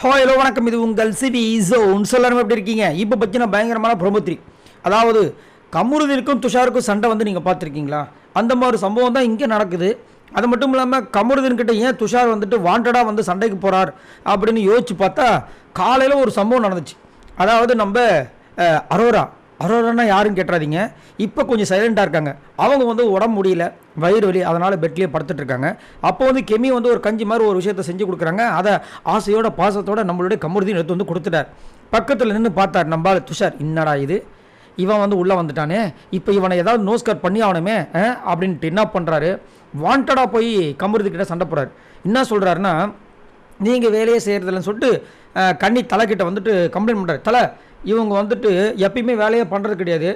Hello வணக்கம், இது உங்கள் சிவி ஜோன். எல்லாரும் எப்படி இருக்கீங்க? இப்போ பற்றின பயங்கரமான பிரம்மத்ரி, அதாவது கமருதீனுக்கும் துஷாருக்கும் சண்டை வந்து நீங்கள் பார்த்துருக்கீங்களா? அந்த மாதிரி சம்பவம் தான் இங்கே நடக்குது. அது மட்டும் இல்லாமல் கமருதீன்கிட்ட ஏன் துஷார் வந்துட்டு வாண்டடாக வந்து சண்டைக்கு போகிறார் அப்படின்னு யோசிச்சு பார்த்தா காலையில் ஒரு சம்பவம் நடந்துச்சு. அதாவது நம்ம அரோரானா யாருன்னு கேட்டுறாதீங்க, இப்போ கொஞ்சம் சைலண்ட்டாக இருக்காங்க. அவங்க வந்து உடம்பு முடியல, வயிறு வலி, அதனால் பெட்லேயே படுத்துட்டு இருக்காங்க. அப்போ வந்து கெமி வந்து ஒரு கஞ்சி மாதிரி ஒரு விஷயத்தை செஞ்சு கொடுக்குறாங்க. அதை ஆசையோட பாசத்தோட நம்மளுடைய கமருதீன் எடுத்து வந்து கொடுத்துட்டார். பக்கத்தில் நின்று பார்த்தார் நம்ம துஷார், என்னடா இது, இவன் வந்து உள்ளே வந்துட்டானே, இப்போ இவனை ஏதாவது நோஸ் கட் பண்ணி ஆகணுமே அப்படின்ட்டு என்ன பண்ணுறாரு, வாண்டடாக போய் கமருதீன்கிட்ட சண்டை போடுறாரு. என்ன சொல்கிறாருன்னா, நீங்கள் வேலையே செய்கிறதில்லன்னு சொல்லிட்டு கண்ணி தலைக்கிட்ட வந்துட்டு கம்ப்ளைண்ட் பண்ணுறாரு. தலை, இவங்க வந்துட்டு எப்பயுமே வேலையே பண்ணுறது கிடையாது,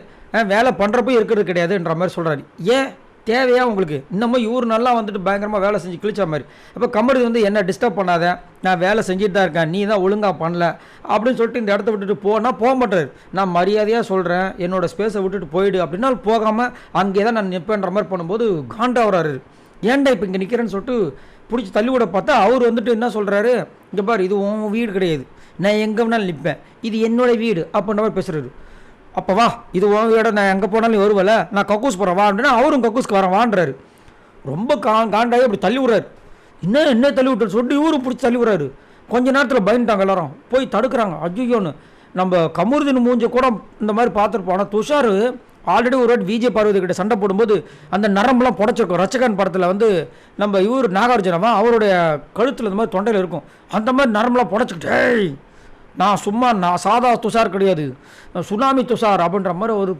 வேலை பண்ணுறப்போ இருக்கிறது கிடையாதுன்ற மாதிரி சொல்கிறாரு. ஏன் தேவையா உங்களுக்கு? இன்னமும் இவர் நல்லா வந்துட்டு பயங்கரமாக வேலை செஞ்சு கிழிச்ச மாதிரி. அப்போ கமருதீன் வந்து என்ன டிஸ்டர்ப் பண்ணாத, நான் வேலை செஞ்சுட்டு தான் இருக்கேன், நீ தான் ஒழுங்காக பண்ணல அப்படின்னு சொல்லிட்டு இந்த இடத்த விட்டுட்டு போனால் போக மாட்டார். நான் மரியாதையாக சொல்கிறேன், என்னோடய ஸ்பேஸை விட்டுட்டு போயிடு அப்படின்னா போகாமல் அங்கே தான் நான் நிற்பேன்ற மாதிரி பண்ணும்போது காண்டாகிறாரு. ஏன்டா இப்போ இங்கே நிற்கிறேன்னு சொல்லிட்டு பிடிச்சி தள்ளி விட பார்த்தா அவர் வந்துட்டு என்ன சொல்கிறாரு, இங்கே பாரு, இது உன் வீடு கிடையாது, நான் எங்கே வேணாலும் நிற்பேன், இது என்னோடய வீடு அப்படின்ற மாதிரி பேசுகிறாரு. அப்போ வா, இது உன் வீட, நான் எங்கே போனாலும் வருவல, நான் கக்கூஸ் போகிறேன் வா அப்படின்னா அவரும் கக்கூஸ்க்கு வரேன் வான்றாரு. ரொம்ப காண்டாகி அப்படி தள்ளி விட்றாரு. என்ன தள்ளி விட்டுரு சொல்லிட்டு இவரும் பிடிச்சி தள்ளி விட்றாரு. கொஞ்ச நேரத்தில் பயந்துட்டாங்க எல்லாரும், போய் தடுக்கிறாங்க. அஜ்ஜோன்னு நம்ம கமருதீன் மூஞ்ச கூட இந்த மாதிரி பார்த்துருப்போம். ஆனால் துஷார் ஆல்ரெடி ஒரு வாட்டி விஜய் பார்வதி கிட்ட சண்டை போடும்போது அந்த நரம்பெல்லாம் புடச்சிருக்கும். ரச்சகன் படத்தில் வந்து நம்ம இவர் நாகார்ஜுனவா அவருடைய கழுத்தில் இந்த மாதிரி தொண்டையில் இருக்கும், அந்த மாதிரி நரம்பெல்லாம் புடச்சிக்கிட்டே, நான் சாதா துஷார் கிடையாது, சுனாமி துஷார் அப்படின்ற மாதிரி ஒரு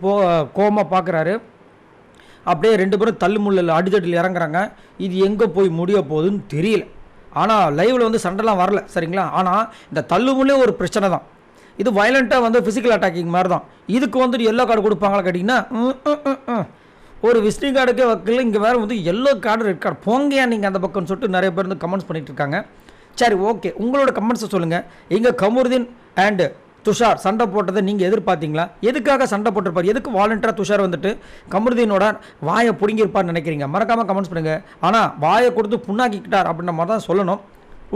கோபமாக பார்க்குறாரு. அப்படியே ரெண்டு பேரும் தள்ளு முள்ளில் அடித்தட்டில் இறங்குறாங்க. இது எங்கே போய் முடிய போகுதுன்னு தெரியல. ஆனால் லைவில் வந்து சண்டைலாம் வரல, சரிங்களா? ஆனால் இந்த தள்ளுமுள்ளே ஒரு பிரச்சனை தான். இது வயலண்ட்டாக வந்து ஃபிசிக்கல் அட்டாக்கிங் மாதிரி தான். இதுக்கு வந்துட்டு எல்லோ கார்டு கொடுப்பாங்களா கேட்டிங்கன்னா, ஒரு விசிட்டிங் கார்டுக்கே வைக்கல, இங்கே வேறு வந்து எல்லோ கார்டு ரெட் கார்டு, போங்கயா நீங்கள் அந்த பக்கம்னு சொல்லிட்டு நிறைய பேர் வந்து கமெண்ட்ஸ் பண்ணிகிட்டு இருக்காங்க. சரி, ஓகே, உங்களோட கமெண்ட்ஸை சொல்லுங்கள். இங்கே கமருதீன் அண்டு துஷார் சண்டை போட்டதை நீங்கள் எதிர்பார்த்தீங்களா? எதுக்காக சண்டை போட்டிருப்பார்? எதுக்கு வாலண்டராக துஷார் வந்துட்டு கமருதீனோட வாயை பிடுங்கியிருப்பார்னு நினைக்கிறீங்க? மறக்காமல் கமெண்ட்ஸ் பண்ணுங்கள். ஆனால் வாயை கொடுத்து புண்ணாக்கிக்கிட்டார் அப்படின்ற மாதிரி தான் சொல்லணும்.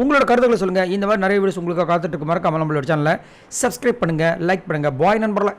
உங்களோட கருத்துக்களை சொல்லுங்கள். இந்த மாதிரி நிறைய வீடியோஸ் உங்களுக்கு காத்துட்டு இருக்கு. மறக்காமல் நம்மளோட சேனலை சப்ஸ்கிரைப் பண்ணுங்கள், லைக் பண்ணுங்கள். பாய் நண்பர்களே.